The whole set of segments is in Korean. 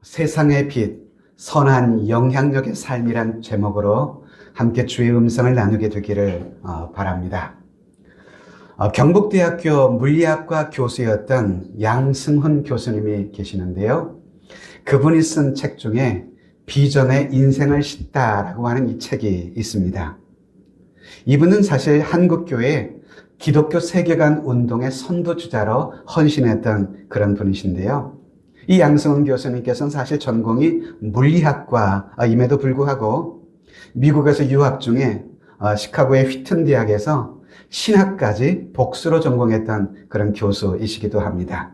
세상의 빛, 선한 영향력의 삶이란 제목으로 함께 주의 음성을 나누게 되기를 바랍니다. 경북대학교 물리학과 교수였던 양승훈 교수님이 계시는데요. 그분이 쓴 책 중에 비전의 인생을 싣다라고 하는 이 책이 있습니다. 이분은 사실 한국교회 기독교 세계관 운동의 선두주자로 헌신했던 그런 분이신데요. 이 양승훈 교수님께서는 사실 전공이 물리학과임에도 불구하고 미국에서 유학 중에 시카고의 휘튼 대학에서 신학까지 복수로 전공했던 그런 교수이시기도 합니다.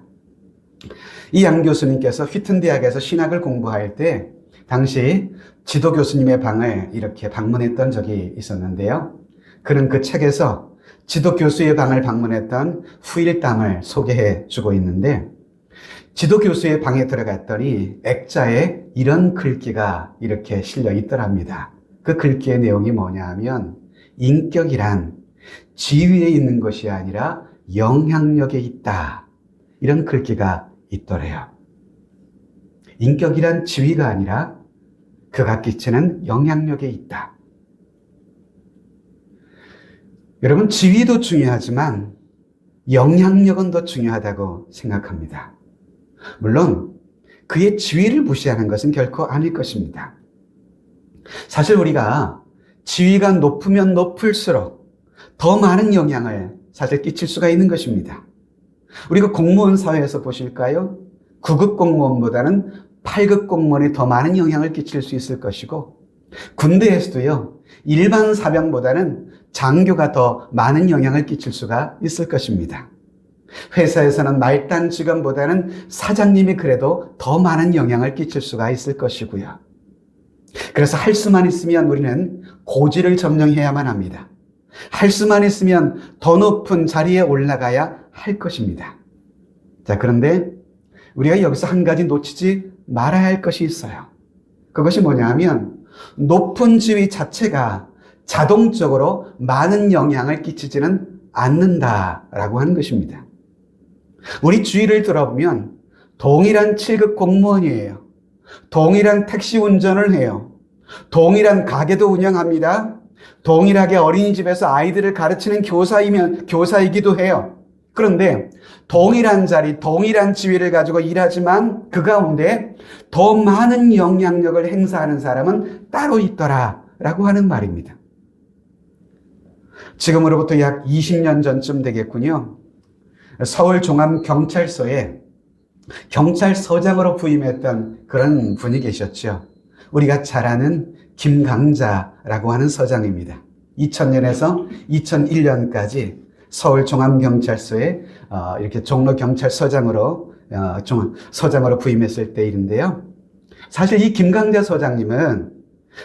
이 양 교수님께서 휘튼 대학에서 신학을 공부할 때 당시 지도 교수님의 방을 이렇게 방문했던 적이 있었는데요. 그는 그 책에서 지도 교수의 방을 방문했던 후일담을 소개해 주고 있는데, 지도 교수의 방에 들어갔더니 액자에 이런 글귀가 이렇게 실려 있더랍니다. 그 글귀의 내용이 뭐냐 하면, 인격이란 지위에 있는 것이 아니라 영향력에 있다. 이런 글귀가 있더래요. 인격이란 지위가 아니라 그가 끼치는 영향력에 있다. 여러분, 지위도 중요하지만 영향력은 더 중요하다고 생각합니다. 물론 그의 지위를 무시하는 것은 결코 아닐 것입니다. 사실 우리가 지위가 높으면 높을수록 더 많은 영향을 사실 끼칠 수가 있는 것입니다. 우리가 공무원 사회에서 보실까요? 9급 공무원보다는 8급 공무원이 더 많은 영향을 끼칠 수 있을 것이고, 군대에서도요, 일반 사병보다는 장교가 더 많은 영향을 끼칠 수가 있을 것입니다. 회사에서는 말단 직원보다는 사장님이 그래도 더 많은 영향을 끼칠 수가 있을 것이고요. 그래서 할 수만 있으면 우리는 고지를 점령해야만 합니다. 할 수만 있으면 더 높은 자리에 올라가야 할 것입니다. 자, 그런데 우리가 여기서 한 가지 놓치지 말아야 할 것이 있어요. 그것이 뭐냐 하면, 높은 지위 자체가 자동적으로 많은 영향을 끼치지는 않는다라고 하는 것입니다. 우리 주위를 들어보면 동일한 7급 공무원이에요. 동일한 택시 운전을 해요. 동일한 가게도 운영합니다. 동일하게 어린이집에서 아이들을 가르치는 교사이기도 해요. 그런데 동일한 자리, 동일한 지위를 가지고 일하지만 그 가운데 더 많은 영향력을 행사하는 사람은 따로 있더라라고 하는 말입니다. 지금으로부터 약 20년 전쯤 되겠군요. 서울종합경찰서에 경찰서장으로 부임했던 그런 분이 계셨죠. 우리가 잘 아는 김강자라고 하는 서장입니다. 2000년에서 2001년까지 서울종합경찰서에 이렇게 종로경찰서장으로 부임했을 때 일인데요. 사실 이 김강자 서장님은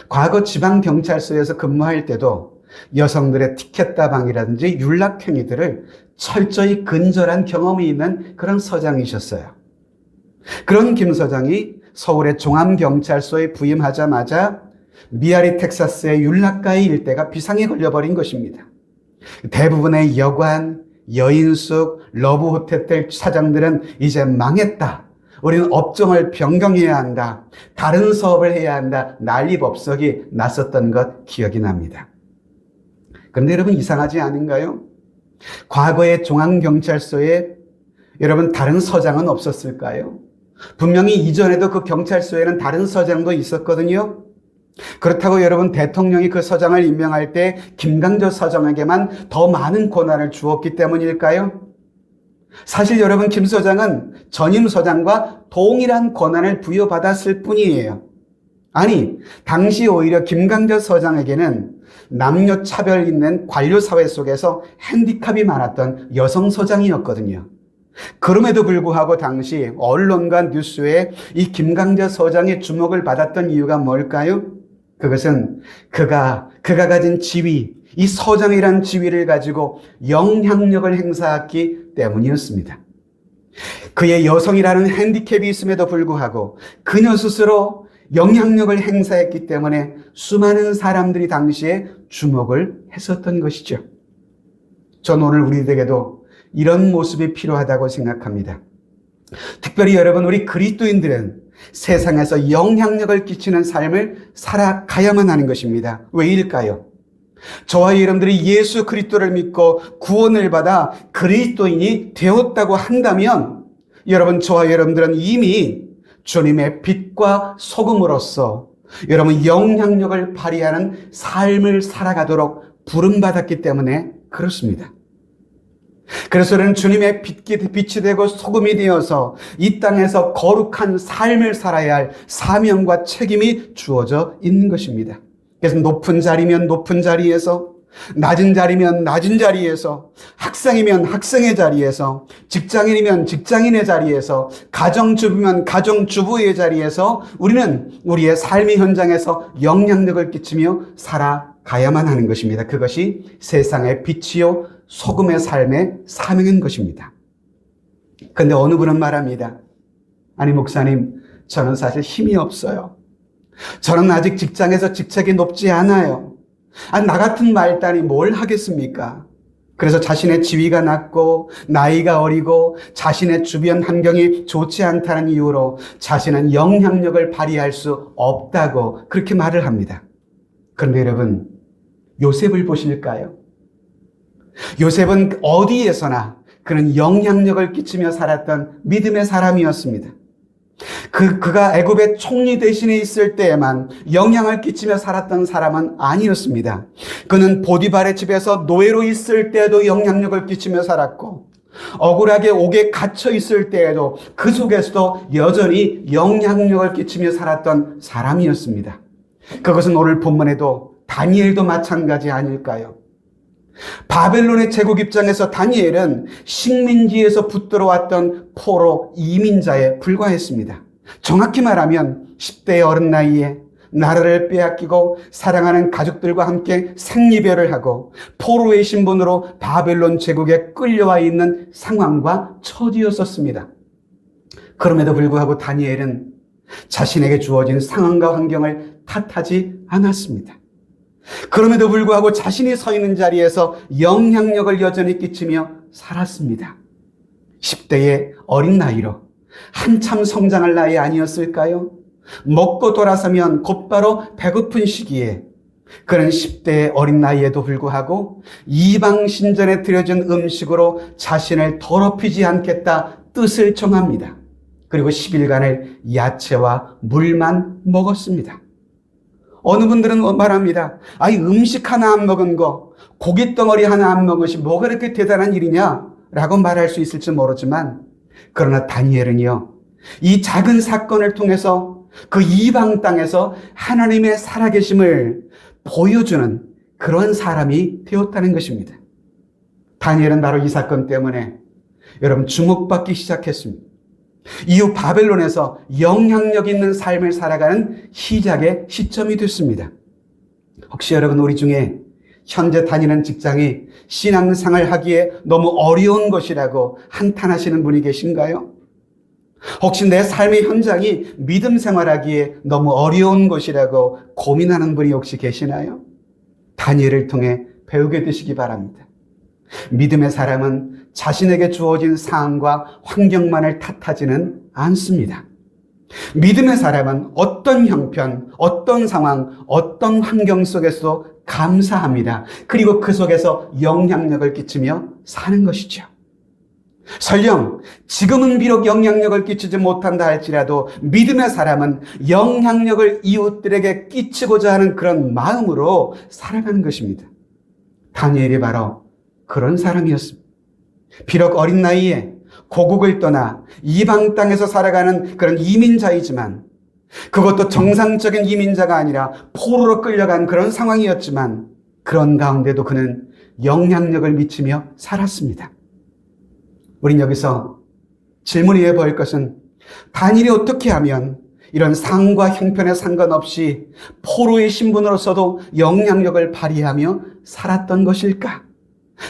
과거 지방경찰서에서 근무할 때도 여성들의 티켓다방이라든지 윤락행위들을 철저히 근절한 경험이 있는 그런 서장이셨어요. 그런 김 서장이 서울의 종합경찰서에 부임하자마자 미아리 텍사스의 윤락가의 일대가 비상에 걸려버린 것입니다. 대부분의 여관, 여인숙, 러브호텔 사장들은 이제 망했다. 우리는 업종을 변경해야 한다. 다른 사업을 해야 한다. 난리법석이 났었던 것 기억이 납니다. 그런데 여러분, 이상하지 않은가요? 과거의 중앙경찰서에 여러분 다른 서장은 없었을까요? 분명히 이전에도 그 경찰서에는 다른 서장도 있었거든요. 그렇다고 여러분, 대통령이 그 서장을 임명할 때 김강자 서장에게만 더 많은 권한을 주었기 때문일까요? 사실 여러분, 김 서장은 전임 서장과 동일한 권한을 부여받았을 뿐이에요. 아니, 당시 오히려 김강자 서장에게는 남녀 차별 있는 관료 사회 속에서 핸디캅이 많았던 여성 서장이었거든요. 그럼에도 불구하고 당시 언론과 뉴스에 이 김강자 서장의 주목을 받았던 이유가 뭘까요? 그것은 그가 가진 지위, 이 서장이란 지위를 가지고 영향력을 행사했기 때문이었습니다. 그의 여성이라는 핸디캡이 있음에도 불구하고 그녀 스스로 영향력을 행사했기 때문에 수많은 사람들이 당시에 주목을 했었던 것이죠. 저는 오늘 우리에게도 이런 모습이 필요하다고 생각합니다. 특별히 여러분, 우리 그리스도인들은 세상에서 영향력을 끼치는 삶을 살아가야만 하는 것입니다. 왜일까요? 저와 여러분들이 예수 그리스도를 믿고 구원을 받아 그리스도인이 되었다고 한다면 여러분, 저와 여러분들은 이미 주님의 빛과 소금으로서 여러분 영향력을 발휘하는 삶을 살아가도록 부름받았기 때문에 그렇습니다. 그래서 우리는 주님의 빛이 되고 소금이 되어서 이 땅에서 거룩한 삶을 살아야 할 사명과 책임이 주어져 있는 것입니다. 그래서 높은 자리면 높은 자리에서, 낮은 자리면 낮은 자리에서, 학생이면 학생의 자리에서, 직장인이면 직장인의 자리에서, 가정주부면 가정주부의 자리에서 우리는 우리의 삶의 현장에서 영향력을 끼치며 살아가야만 하는 것입니다. 그것이 세상의 빛이요 소금의 삶의 사명인 것입니다. 그런데 어느 분은 말합니다. 아니 목사님, 저는 사실 힘이 없어요. 저는 아직 직장에서 직책이 높지 않아요. 나 같은 말단이 뭘 하겠습니까? 그래서 자신의 지위가 낮고 나이가 어리고 자신의 주변 환경이 좋지 않다는 이유로 자신은 영향력을 발휘할 수 없다고 그렇게 말을 합니다. 그런데 여러분, 요셉을 보실까요? 요셉은 어디에서나 그는 영향력을 끼치며 살았던 믿음의 사람이었습니다. 그가 애굽의 총리 대신에 있을 때에만 영향을 끼치며 살았던 사람은 아니었습니다. 그는 보디발의 집에서 노예로 있을 때에도 영향력을 끼치며 살았고, 억울하게 옥에 갇혀 있을 때에도 그 속에서도 여전히 영향력을 끼치며 살았던 사람이었습니다. 그것은 오늘 본문에도 다니엘도 마찬가지 아닐까요? 바벨론의 제국 입장에서 다니엘은 식민지에서 붙들어왔던 포로 이민자에 불과했습니다. 정확히 말하면 10대의 어린 나이에 나라를 빼앗기고 사랑하는 가족들과 함께 생이별을 하고 포로의 신분으로 바벨론 제국에 끌려와 있는 상황과 처지였었습니다. 그럼에도 불구하고 다니엘은 자신에게 주어진 상황과 환경을 탓하지 않았습니다. 그럼에도 불구하고 자신이 서 있는 자리에서 영향력을 여전히 끼치며 살았습니다. 10대의 어린 나이로 한참 성장할 나이 아니었을까요? 먹고 돌아서면 곧바로 배고픈 시기에 그는 10대의 어린 나이에도 불구하고 이방 신전에 드려진 음식으로 자신을 더럽히지 않겠다 뜻을 정합니다. 그리고 10일간을 야채와 물만 먹었습니다. 어느 분들은 말합니다. 음식 하나 안 먹은 거, 고기 덩어리 하나 안 먹은 것이 뭐가 그렇게 대단한 일이냐라고 말할 수 있을지 모르지만, 그러나 다니엘은요, 이 작은 사건을 통해서 그 이방 땅에서 하나님의 살아계심을 보여주는 그런 사람이 되었다는 것입니다. 다니엘은 바로 이 사건 때문에 여러분 주목받기 시작했습니다. 이후 바벨론에서 영향력 있는 삶을 살아가는 시작의 시점이 됐습니다. 혹시 여러분 우리 중에 현재 다니는 직장이 신앙생활 하기에 너무 어려운 것이라고 한탄하시는 분이 계신가요? 혹시 내 삶의 현장이 믿음 생활하기에 너무 어려운 것이라고 고민하는 분이 혹시 계시나요? 다니엘을 통해 배우게 되시기 바랍니다. 믿음의 사람은 자신에게 주어진 상황과 환경만을 탓하지는 않습니다. 믿음의 사람은 어떤 형편, 어떤 상황, 어떤 환경 속에서도 감사합니다. 그리고 그 속에서 영향력을 끼치며 사는 것이죠. 설령 지금은 비록 영향력을 끼치지 못한다 할지라도 믿음의 사람은 영향력을 이웃들에게 끼치고자 하는 그런 마음으로 살아가는 것입니다. 다니엘이 바로 그런 사람이었습니다. 비록 어린 나이에 고국을 떠나 이방 땅에서 살아가는 그런 이민자이지만, 그것도 정상적인 이민자가 아니라 포로로 끌려간 그런 상황이었지만, 그런 가운데도 그는 영향력을 미치며 살았습니다. 우린 여기서 질문해 볼 것은, 다니엘이 어떻게 하면 이런 상과 형편에 상관없이 포로의 신분으로서도 영향력을 발휘하며 살았던 것일까?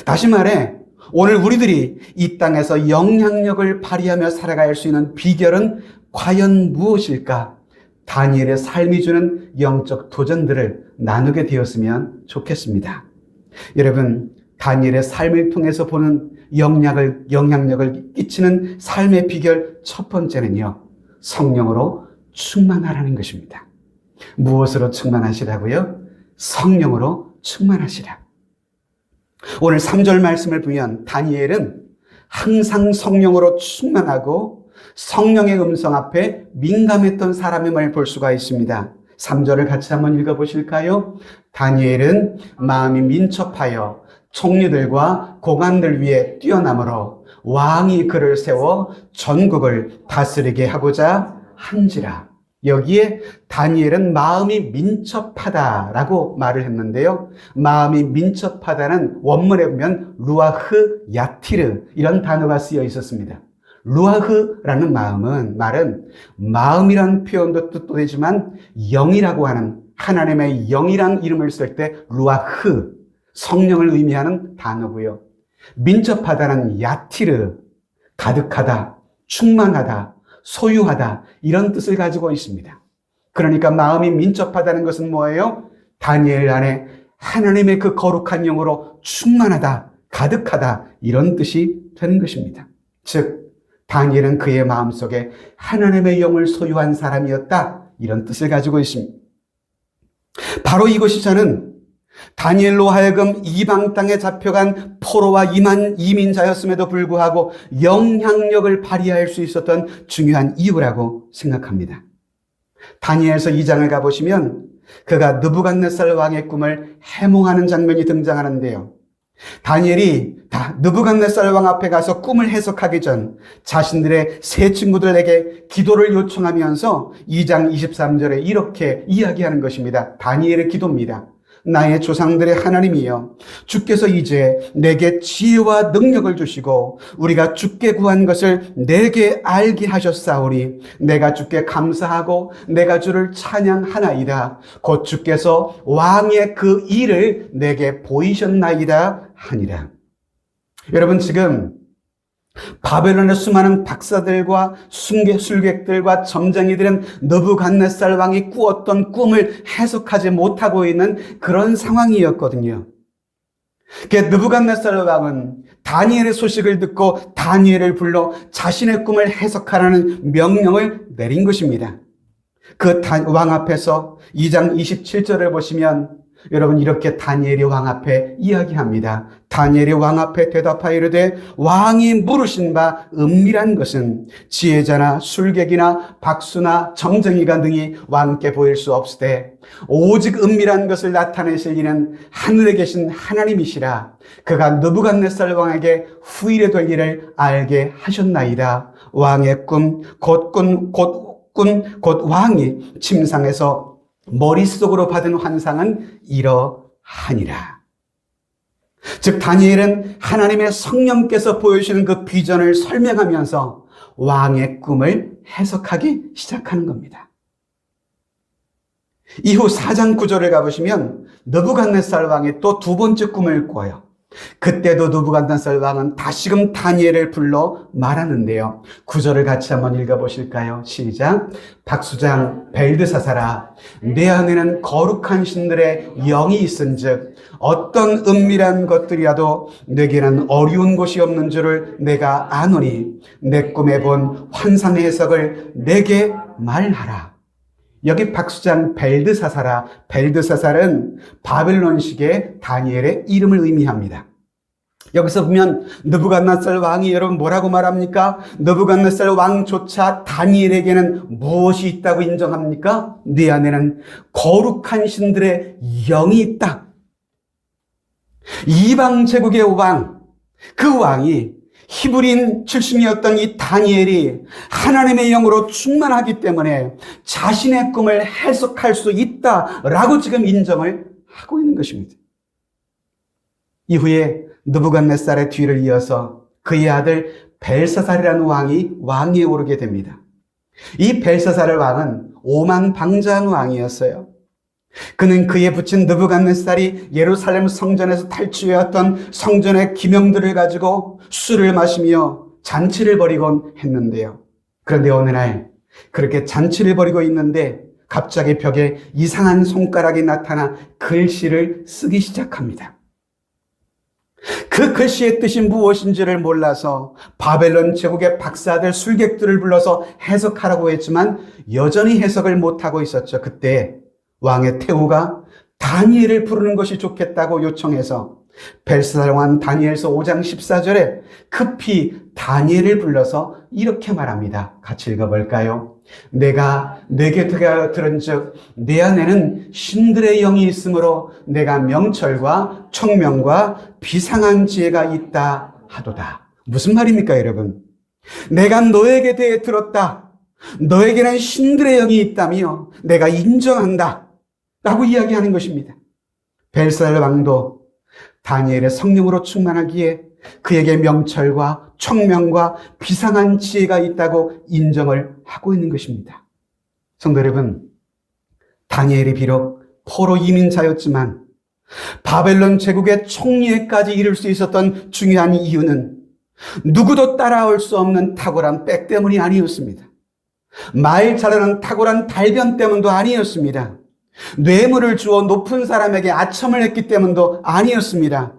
다시 말해, 오늘 우리들이 이 땅에서 영향력을 발휘하며 살아갈 수 있는 비결은 과연 무엇일까? 다니엘의 삶이 주는 영적 도전들을 나누게 되었으면 좋겠습니다. 여러분, 다니엘의 삶을 통해서 보는 영향력을 끼치는 삶의 비결 첫 번째는요, 성령으로 충만하라는 것입니다. 무엇으로 충만하시라고요? 성령으로 충만하시라. 오늘 3절 말씀을 보면 다니엘은 항상 성령으로 충만하고 성령의 음성 앞에 민감했던 사람임을 볼 수가 있습니다. 3절을 같이 한번 읽어보실까요? 다니엘은 마음이 민첩하여 총리들과 고관들 위에 뛰어나므로 왕이 그를 세워 전국을 다스리게 하고자 한지라. 여기에 다니엘은 마음이 민첩하다라고 말을 했는데요. 마음이 민첩하다는 원문에 보면 루아흐 야티르 이런 단어가 쓰여 있었습니다. 루아흐라는 말은 마음이란 표현도 뜻도 되지만 영이라고 하는 하나님의 영이란 이름을 쓸 때 루아흐, 성령을 의미하는 단어고요. 민첩하다는 야티르, 가득하다, 충만하다, 소유하다 이런 뜻을 가지고 있습니다. 그러니까 마음이 민첩하다는 것은 뭐예요? 다니엘 안에 하나님의 그 거룩한 영으로 충만하다, 가득하다 이런 뜻이 되는 것입니다. 즉 다니엘은 그의 마음속에 하나님의 영을 소유한 사람이었다 이런 뜻을 가지고 있습니다. 바로 이것이 저는 다니엘로 하여금 이방 땅에 잡혀간 포로와 이민자였음에도 불구하고 영향력을 발휘할 수 있었던 중요한 이유라고 생각합니다. 다니엘서 2장을 가보시면 그가 느부갓네살 왕의 꿈을 해몽하는 장면이 등장하는데요. 다니엘이 느부갓네살 왕 앞에 가서 꿈을 해석하기 전 자신들의 세 친구들에게 기도를 요청하면서 2장 23절에 이렇게 이야기하는 것입니다. 다니엘의 기도입니다. 나의 조상들의 하나님이여, 주께서 이제 내게 지혜와 능력을 주시고 우리가 주께 구한 것을 내게 알게 하셨사오니 내가 주께 감사하고 내가 주를 찬양하나이다. 곧 주께서 왕의 그 일을 내게 보이셨나이다 하니라. 여러분, 지금 바벨론의 수많은 박사들과 술객들과 점쟁이들은 느부갓네살 왕이 꾸었던 꿈을 해석하지 못하고 있는 그런 상황이었거든요. 느부갓네살 왕은 다니엘의 소식을 듣고 다니엘을 불러 자신의 꿈을 해석하라는 명령을 내린 것입니다. 그 왕 앞에서 2장 27절을 보시면 여러분 이렇게 다니엘이 왕 앞에 이야기합니다. 다니엘이 왕 앞에 대답하여 이르되 왕이 물으신 바 은밀한 것은 지혜자나 술객이나 박수나 점쟁이가 능히 왕께 보일 수 없으되 오직 은밀한 것을 나타내실 이는 하늘에 계신 하나님이시라. 그가 느부갓네살 왕에게 후일에 될 일을 알게 하셨나이다. 왕의 꿈 곧 왕이 침상에서 머릿속으로 받은 환상은 이러하니라. 즉 다니엘은 하나님의 성령께서 보여주시는 그 비전을 설명하면서 왕의 꿈을 해석하기 시작하는 겁니다. 이후 4장 9절을 가보시면 느부갓네살 왕이 또 두 번째 꿈을 꿔요. 그때도 느부갓네살 왕은 다시금 다니엘을 불러 말하는데요. 9절을 같이 한번 읽어보실까요? 시작. 박수장 벨드사사라, 내 안에는 거룩한 신들의 영이 있은즉 어떤 은밀한 것들이라도 내게는 어려운 것이 없는 줄을 내가 아노니 내 꿈에 본 환상의 해석을 내게 말하라. 여기 박수장 벨드사사라, 벨드사살은 바벨론식의 다니엘의 이름을 의미합니다. 여기서 보면 느부갓네살 왕이 여러분 뭐라고 말합니까? 느부갓네살 왕조차 다니엘에게는 무엇이 있다고 인정합니까? 네 안에는 거룩한 신들의 영이 있다. 이방 제국의 왕, 그 왕이 히브리인 출신이었던 이 다니엘이 하나님의 영으로 충만하기 때문에 자신의 꿈을 해석할 수 있다라고 지금 인정을 하고 있는 것입니다. 이후에 느부갓네살의 뒤를 이어서 그의 아들 벨사살이라는 왕이 왕위에 오르게 됩니다. 이 벨사살 왕은 오만방자한 왕이었어요. 그는 그의 부친 느부갓네살이 예루살렘 성전에서 탈취해왔던 성전의 기명들을 가지고 술을 마시며 잔치를 벌이곤 했는데요. 그런데 어느 날 그렇게 잔치를 벌이고 있는데 갑자기 벽에 이상한 손가락이 나타나 글씨를 쓰기 시작합니다. 그 글씨의 뜻이 무엇인지를 몰라서 바벨론 제국의 박사들, 술객들을 불러서 해석하라고 했지만 여전히 해석을 못하고 있었죠. 그때 왕의 태후가 다니엘을 부르는 것이 좋겠다고 요청해서 벨사살 왕 다니엘서 5장 14절에 급히 다니엘을 불러서 이렇게 말합니다. 같이 읽어볼까요? 내가 내게 들은즉 내 안에는 신들의 영이 있으므로 내가 명철과 총명과 비상한 지혜가 있다 하도다. 무슨 말입니까, 여러분? 내가 너에게 대해 들었다. 너에게는 신들의 영이 있다며 내가 인정한다 라고 이야기하는 것입니다. 벨사살 왕도 다니엘의 성령으로 충만하기에 그에게 명철과 총명과 비상한 지혜가 있다고 인정을 하고 있는 것입니다. 성도 여러분, 다니엘이 비록 포로 이민자였지만 바벨론 제국의 총리에까지 이를 수 있었던 중요한 이유는 누구도 따라올 수 없는 탁월한 백 때문이 아니었습니다. 말 잘하는 탁월한 달변 때문도 아니었습니다. 뇌물을 주어 높은 사람에게 아첨을 했기 때문도 아니었습니다.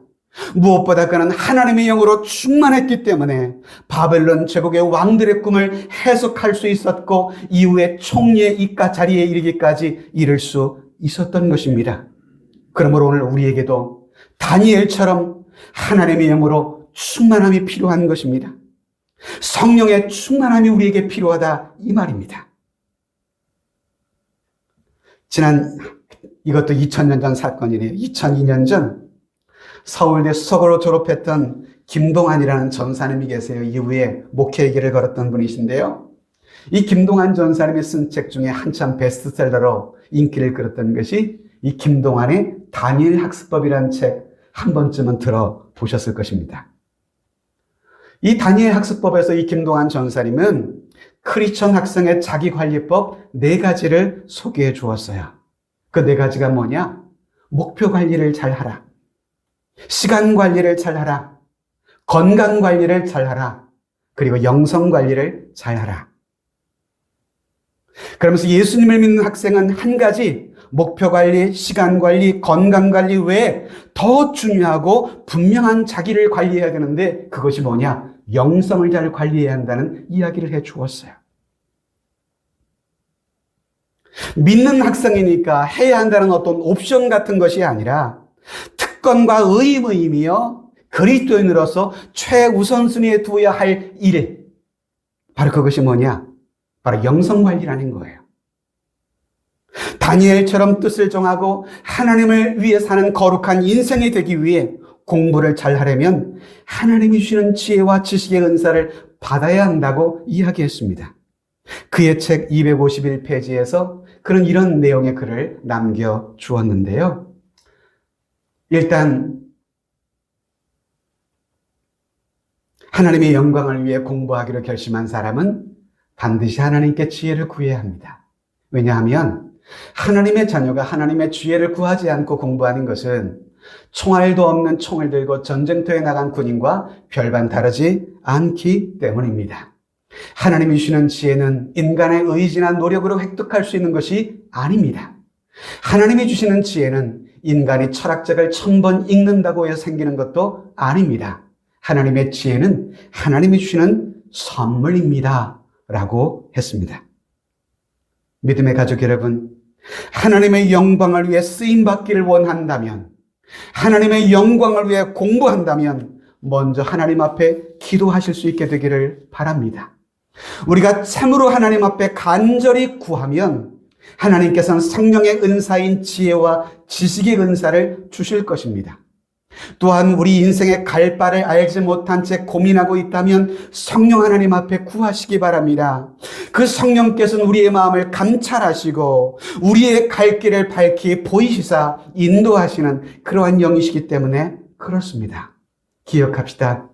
무엇보다 그는 하나님의 영으로 충만했기 때문에 바벨론 제국의 왕들의 꿈을 해석할 수 있었고 이후에 총리의 이과 자리에 이르기까지 이를 수 있었던 것입니다. 그러므로 오늘 우리에게도 다니엘처럼 하나님의 영으로 충만함이 필요한 것입니다. 성령의 충만함이 우리에게 필요하다 이 말입니다. 이것도 2000년 전 사건이네요. 2002년 전 서울대 수석으로 졸업했던 김동환이라는 전사님이 계세요. 이후에 목회의 길을 걸었던 분이신데요. 이 김동환 전사님이 쓴 책 중에 한참 베스트셀러로 인기를 끌었던 것이 이 김동환의 다니엘 학습법이라는 책 한 번쯤은 들어보셨을 것입니다. 이 다니엘 학습법에서 이 김동환 전사님은 크리스천 학생의 자기관리법 4가지를 소개해 주었어요. 그 4가지가 뭐냐? 목표 관리를 잘 하라. 시간 관리를 잘 하라. 건강 관리를 잘 하라. 그리고 영성 관리를 잘 하라. 그러면서 예수님을 믿는 학생은 한 가지 목표 관리, 시간 관리, 건강 관리 외에 더 중요하고 분명한 자기를 관리해야 되는데 그것이 뭐냐? 영성을 잘 관리해야 한다는 이야기를 해 주었어요. 믿는 학생이니까 해야 한다는 어떤 옵션 같은 것이 아니라 특권과 의무이며 그리스도인으로서 최우선순위에 두어야 할 일, 바로 그것이 뭐냐? 바로 영성관리라는 거예요. 다니엘처럼 뜻을 정하고 하나님을 위해 사는 거룩한 인생이 되기 위해 공부를 잘 하려면 하나님이 주시는 지혜와 지식의 은사를 받아야 한다고 이야기했습니다. 그의 책 251페이지에서 그는 이런 내용의 글을 남겨주었는데요. 일단 하나님의 영광을 위해 공부하기로 결심한 사람은 반드시 하나님께 지혜를 구해야 합니다. 왜냐하면 하나님의 자녀가 하나님의 지혜를 구하지 않고 공부하는 것은 총알도 없는 총을 들고 전쟁터에 나간 군인과 별반 다르지 않기 때문입니다. 하나님이 주시는 지혜는 인간의 의지나 노력으로 획득할 수 있는 것이 아닙니다. 하나님이 주시는 지혜는 인간이 철학책을 1000번 읽는다고 해서 생기는 것도 아닙니다. 하나님의 지혜는 하나님이 주시는 선물입니다. 라고 했습니다. 믿음의 가족 여러분, 하나님의 영광을 위해 쓰임받기를 원한다면, 하나님의 영광을 위해 공부한다면 먼저 하나님 앞에 기도하실 수 있게 되기를 바랍니다. 우리가 참으로 하나님 앞에 간절히 구하면 하나님께서는 성령의 은사인 지혜와 지식의 은사를 주실 것입니다. 또한 우리 인생의 갈 바를 알지 못한 채 고민하고 있다면 성령 하나님 앞에 구하시기 바랍니다. 그 성령께서는 우리의 마음을 감찰하시고 우리의 갈 길을 밝히 보이시사 인도하시는 그러한 영이시기 때문에 그렇습니다. 기억합시다.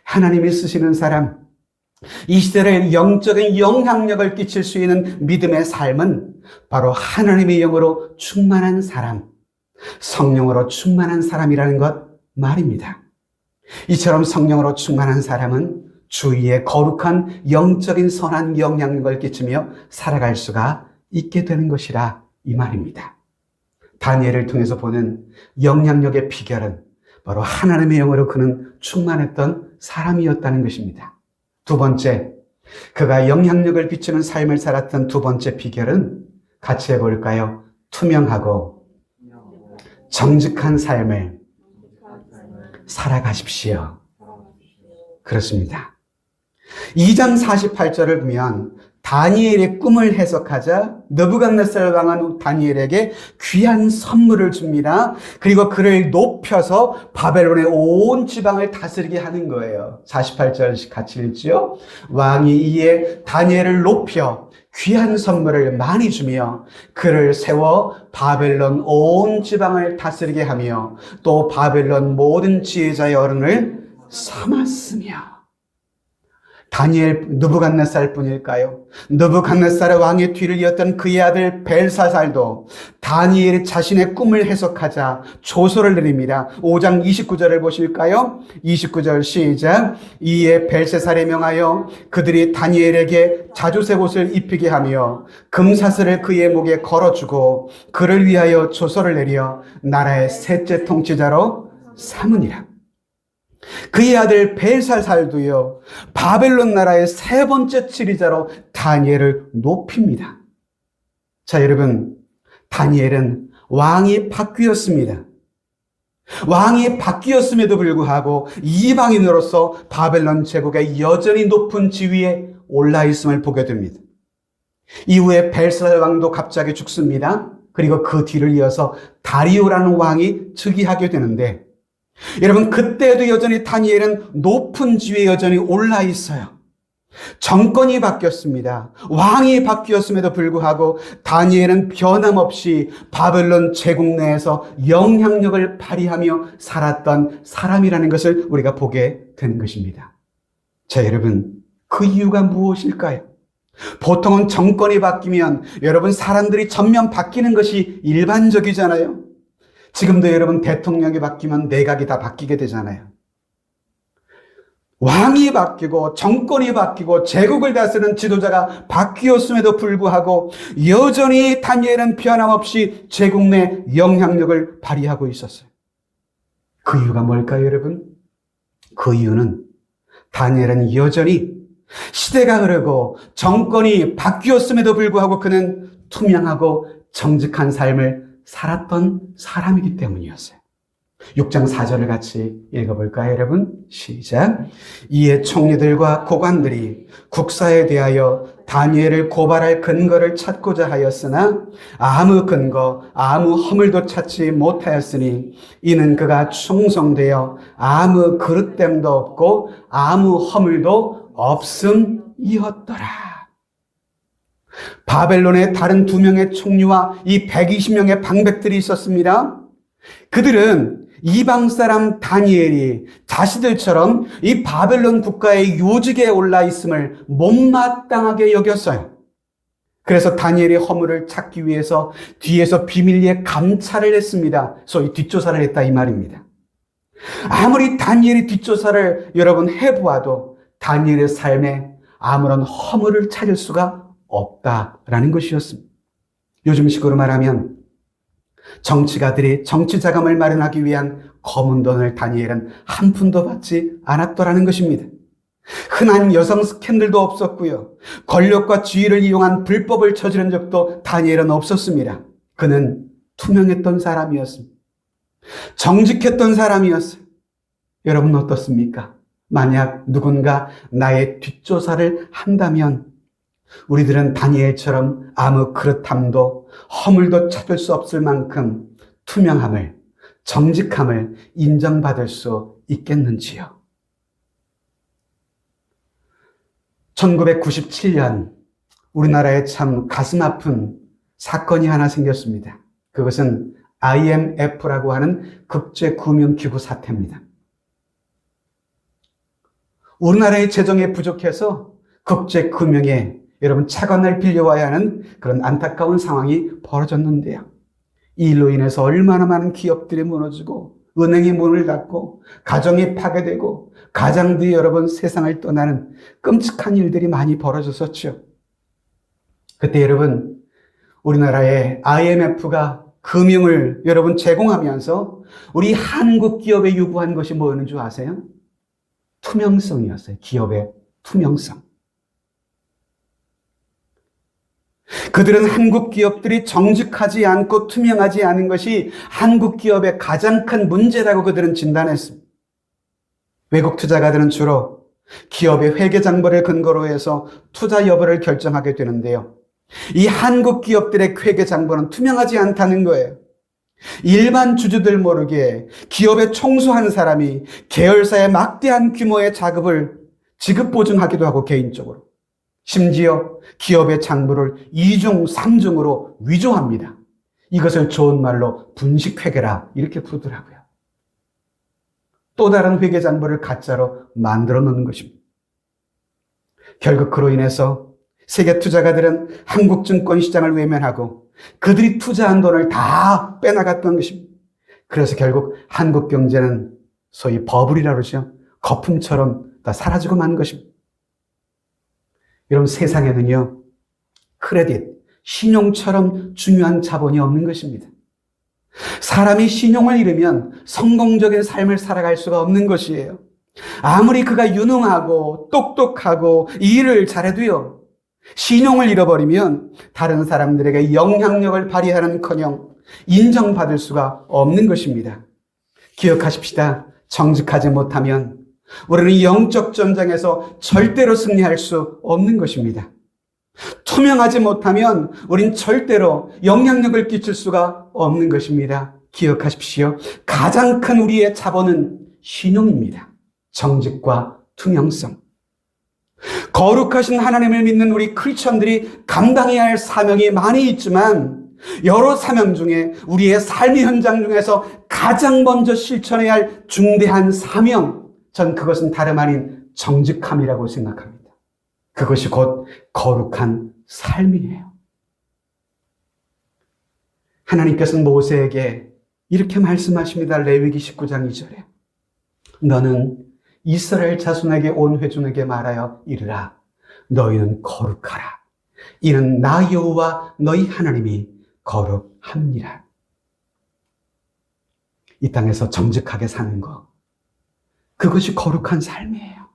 하나님이 쓰시는 사람, 이 시대에 영적인 영향력을 끼칠 수 있는 믿음의 삶은 바로 하나님의 영으로 충만한 사람, 성령으로 충만한 사람이라는 것 말입니다. 이처럼 성령으로 충만한 사람은 주위에 거룩한 영적인 선한 영향력을 끼치며 살아갈 수가 있게 되는 것이라 이 말입니다. 다니엘을 통해서 보는 영향력의 비결은 바로 하나님의 영으로 그는 충만했던 사람이었다는 것입니다. 두 번째, 그가 영향력을 비추는 삶을 살았던 두 번째 비결은 같이 해볼까요? 투명하고 정직한 삶을 살아가십시오. 그렇습니다. 2장 48절을 보면 다니엘의 꿈을 해석하자 느부갓네살 왕은 다니엘에게 귀한 선물을 줍니다. 그리고 그를 높여서 바벨론의 온 지방을 다스리게 하는 거예요. 48절 같이 읽지요. 왕이 이에 다니엘을 높여 귀한 선물을 많이 주며 그를 세워 바벨론 온 지방을 다스리게 하며 또 바벨론 모든 지혜자의 어른을 삼았으며. 다니엘 느부갓네살 뿐일까요? 느부갓네살의 왕의 뒤를 이었던 그의 아들 벨사살도 다니엘이 자신의 꿈을 해석하자 조소를 내립니다. 5장 29절을 보실까요? 29절 시작. 이에 벨사살에 명하여 그들이 다니엘에게 자주색 옷을 입히게 하며 금사슬을 그의 목에 걸어주고 그를 위하여 조소를 내려 나라의 셋째 통치자로 삼으니라. 그의 아들 벨사살도요, 바벨론 나라의 세 번째 지리자로 다니엘을 높입니다. 자, 여러분, 다니엘은 왕이 바뀌었습니다. 왕이 바뀌었음에도 불구하고 이방인으로서 바벨론 제국의 여전히 높은 지위에 올라 있음을 보게 됩니다. 이후에 벨사살 왕도 갑자기 죽습니다. 그리고 그 뒤를 이어서 다리오라는 왕이 즉위하게 되는데, 여러분, 그때도 여전히 다니엘은 높은 지위에 여전히 올라 있어요. 정권이 바뀌었습니다. 왕이 바뀌었음에도 불구하고 다니엘은 변함없이 바벨론 제국 내에서 영향력을 발휘하며 살았던 사람이라는 것을 우리가 보게 되는 것입니다. 자, 여러분, 그 이유가 무엇일까요? 보통은 정권이 바뀌면 여러분 사람들이 전면 바뀌는 것이 일반적이잖아요. 지금도 여러분 대통령이 바뀌면 내각이 다 바뀌게 되잖아요. 왕이 바뀌고 정권이 바뀌고 제국을 다스리는 지도자가 바뀌었음에도 불구하고 여전히 다니엘은 변함없이 제국 내 영향력을 발휘하고 있었어요. 그 이유가 뭘까요, 여러분? 그 이유는 다니엘은 여전히 시대가 흐르고 정권이 바뀌었음에도 불구하고 그는 투명하고 정직한 삶을 살았던 사람이기 때문이었어요. 6장 4절을 같이 읽어볼까요, 여러분? 시작. 이에 총리들과 고관들이 국사에 대하여 다니엘을 고발할 근거를 찾고자 하였으나 아무 근거, 아무 허물도 찾지 못하였으니 이는 그가 충성되어 아무 그릇됨도 없고 아무 허물도 없음이었더라. 바벨론의 다른 2명의 총리와 이 120명의 방백들이 있었습니다. 그들은 이방 사람 다니엘이 자신들처럼 이 바벨론 국가의 요직에 올라 있음을 못마땅하게 여겼어요. 그래서 다니엘의 허물을 찾기 위해서 뒤에서 비밀리에 감찰을 했습니다. 소위 뒷조사를 했다 이 말입니다. 아무리 다니엘이 뒷조사를 여러분 해보아도 다니엘의 삶에 아무런 허물을 찾을 수가 없다라는 것이었습니다. 요즘식으로 말하면 정치가들이 정치 자금을 마련하기 위한 검은 돈을 다니엘은 한 푼도 받지 않았더라는 것입니다. 흔한 여성 스캔들도 없었고요. 권력과 지위를 이용한 불법을 저지른 적도 다니엘은 없었습니다. 그는 투명했던 사람이었습니다. 정직했던 사람이었어요. 여러분 어떻습니까? 만약 누군가 나의 뒷조사를 한다면 우리들은 다니엘처럼 아무 그릇함도 허물도 찾을 수 없을 만큼 투명함을, 정직함을 인정받을 수 있겠는지요? 1997년 우리나라에 참 가슴 아픈 사건이 하나 생겼습니다. 그것은 IMF라고 하는 국제금융기구 사태입니다. 우리나라의 재정에 부족해서 국제금융에 여러분 차관을 빌려와야 하는 그런 안타까운 상황이 벌어졌는데요. 이 일로 인해서 얼마나 많은 기업들이 무너지고 은행이 문을 닫고 가정이 파괴되고 가장들이 여러분 세상을 떠나는 끔찍한 일들이 많이 벌어졌었죠. 그때 여러분 우리나라의 IMF가 금융을 여러분 제공하면서 우리 한국 기업에 요구한 것이 뭐였는 줄 아세요? 투명성이었어요. 기업의 투명성. 그들은 한국 기업들이 정직하지 않고 투명하지 않은 것이 한국 기업의 가장 큰 문제라고 그들은 진단했습니다. 외국 투자가들은 주로 기업의 회계장부를 근거로 해서 투자 여부를 결정하게 되는데요. 이 한국 기업들의 회계장부는 투명하지 않다는 거예요. 일반 주주들 모르게 기업에 총수한 사람이 계열사에 막대한 규모의 자금을 지급 보증하기도 하고 개인적으로 심지어 기업의 장부를 2중, 3중으로 위조합니다. 이것을 좋은 말로 분식회계라 이렇게 부르더라고요. 또 다른 회계장부를 가짜로 만들어 놓는 것입니다. 결국 그로 인해서 세계 투자가들은 한국 증권시장을 외면하고 그들이 투자한 돈을 다 빼나갔던 것입니다. 그래서 결국 한국 경제는 소위 버블이라고 그러죠. 거품처럼 다 사라지고 만 것입니다. 여러분, 세상에는요, 크레딧, 신용처럼 중요한 자본이 없는 것입니다. 사람이 신용을 잃으면 성공적인 삶을 살아갈 수가 없는 것이에요. 아무리 그가 유능하고 똑똑하고 일을 잘해도요, 신용을 잃어버리면 다른 사람들에게 영향력을 발휘하는커녕 인정받을 수가 없는 것입니다. 기억하십시다. 정직하지 못하면 우리는 영적 전쟁에서 절대로 승리할 수 없는 것입니다. 투명하지 못하면 우린 절대로 영향력을 끼칠 수가 없는 것입니다. 기억하십시오. 가장 큰 우리의 자본은 신용입니다. 정직과 투명성. 거룩하신 하나님을 믿는 우리 크리스천들이 감당해야 할 사명이 많이 있지만 여러 사명 중에 우리의 삶의 현장 중에서 가장 먼저 실천해야 할 중대한 사명, 전 그것은 다름 아닌 정직함이라고 생각합니다. 그것이 곧 거룩한 삶이에요. 하나님께서는 모세에게 이렇게 말씀하십니다. 레위기 19장 2절에 너는 이스라엘 자손에게 온 회중에게 말하여 이르라. 너희는 거룩하라. 이는 나 여호와 너희 하나님이 거룩합니다. 이 땅에서 정직하게 사는 것, 그것이 거룩한 삶이에요.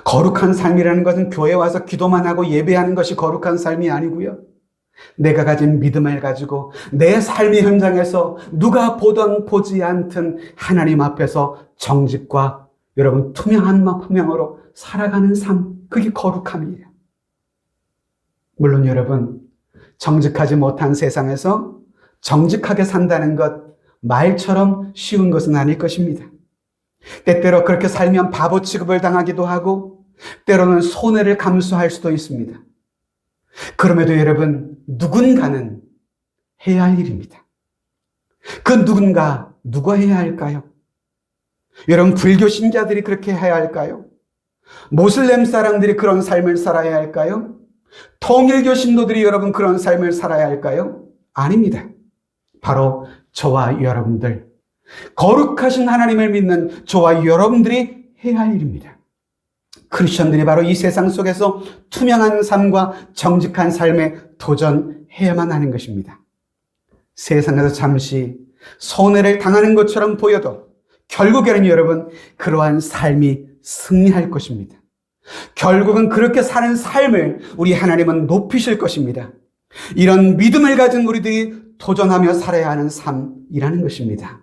거룩한 삶이라는 것은 교회 와서 기도만 하고 예배하는 것이 거룩한 삶이 아니고요. 내가 가진 믿음을 가지고 내 삶의 현장에서 누가 보던 보지 않든 하나님 앞에서 정직과 여러분 투명한 마음으로 살아가는 삶, 그게 거룩함이에요. 물론 여러분, 정직하지 못한 세상에서 정직하게 산다는 것 말처럼 쉬운 것은 아닐 것입니다. 때때로 그렇게 살면 바보 취급을 당하기도 하고 때로는 손해를 감수할 수도 있습니다. 그럼에도 여러분, 누군가는 해야 할 일입니다. 그 누가 해야 할까요? 여러분, 불교 신자들이 그렇게 해야 할까요? 모슬렘 사람들이 그런 삶을 살아야 할까요? 통일교 신도들이 여러분 그런 삶을 살아야 할까요? 아닙니다. 바로 저와 여러분들, 거룩하신 하나님을 믿는 저와 여러분들이 해야 할 일입니다. 크리스천들이 바로 이 세상 속에서 투명한 삶과 정직한 삶에 도전해야만 하는 것입니다. 세상에서 잠시 손해를 당하는 것처럼 보여도 결국에는 여러분 그러한 삶이 승리할 것입니다. 결국은 그렇게 사는 삶을 우리 하나님은 높이실 것입니다. 이런 믿음을 가진 우리들이 도전하며 살아야 하는 삶이라는 것입니다.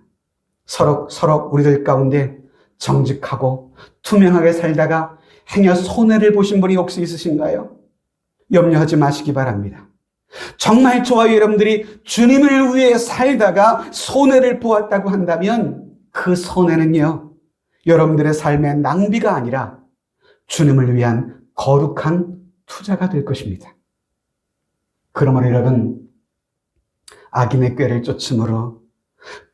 서로 우리들 가운데 정직하고 투명하게 살다가 행여 손해를 보신 분이 혹시 있으신가요? 염려하지 마시기 바랍니다. 정말 저와 여러분들이 주님을 위해 살다가 손해를 보았다고 한다면 그 손해는요, 여러분들의 삶의 낭비가 아니라 주님을 위한 거룩한 투자가 될 것입니다. 그러므로 여러분, 악인의 꾀를 쫓음으로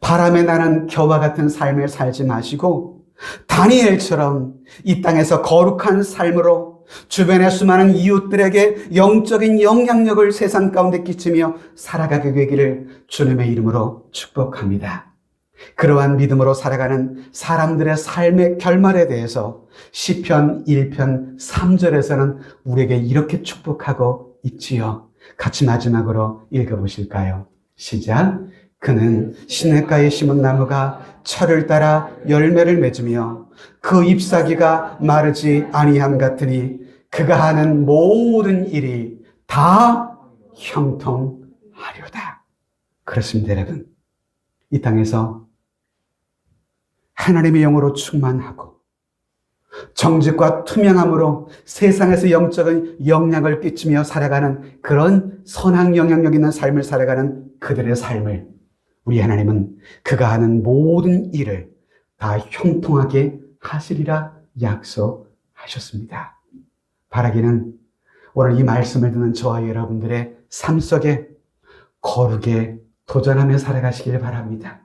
바람에 나는 겨와 같은 삶을 살지 마시고 다니엘처럼 이 땅에서 거룩한 삶으로 주변의 수많은 이웃들에게 영적인 영향력을 세상 가운데 끼치며 살아가게 되기를 주님의 이름으로 축복합니다. 그러한 믿음으로 살아가는 사람들의 삶의 결말에 대해서 시편 1편 3절에서는 우리에게 이렇게 축복하고 있지요. 같이 마지막으로 읽어보실까요? 시작. 그는 시냇가에 심은 나무가 철을 따라 열매를 맺으며 그 잎사귀가 마르지 아니함 같으니 그가 하는 모든 일이 다 형통하려다. 그렇습니다, 여러분. 이 땅에서 하나님의 영으로 충만하고 정직과 투명함으로 세상에서 영적인 영향을 끼치며 살아가는 그런 선한 영향력 있는 삶을 살아가는 그들의 삶을 우리 하나님은 그가 하는 모든 일을 다 형통하게 하시리라 약속하셨습니다. 바라기는 오늘 이 말씀을 듣는 저와 여러분들의 삶 속에 거룩에 도전하며 살아가시길 바랍니다.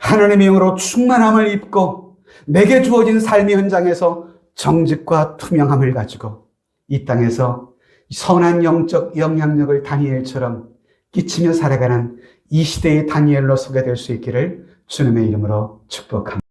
하나님의 영으로 충만함을 입고 내게 주어진 삶의 현장에서 정직과 투명함을 가지고 이 땅에서 선한 영적 영향력을 다니엘처럼 끼치며 살아가는 이 시대의 다니엘로 소개될 수 있기를 주님의 이름으로 축복합니다.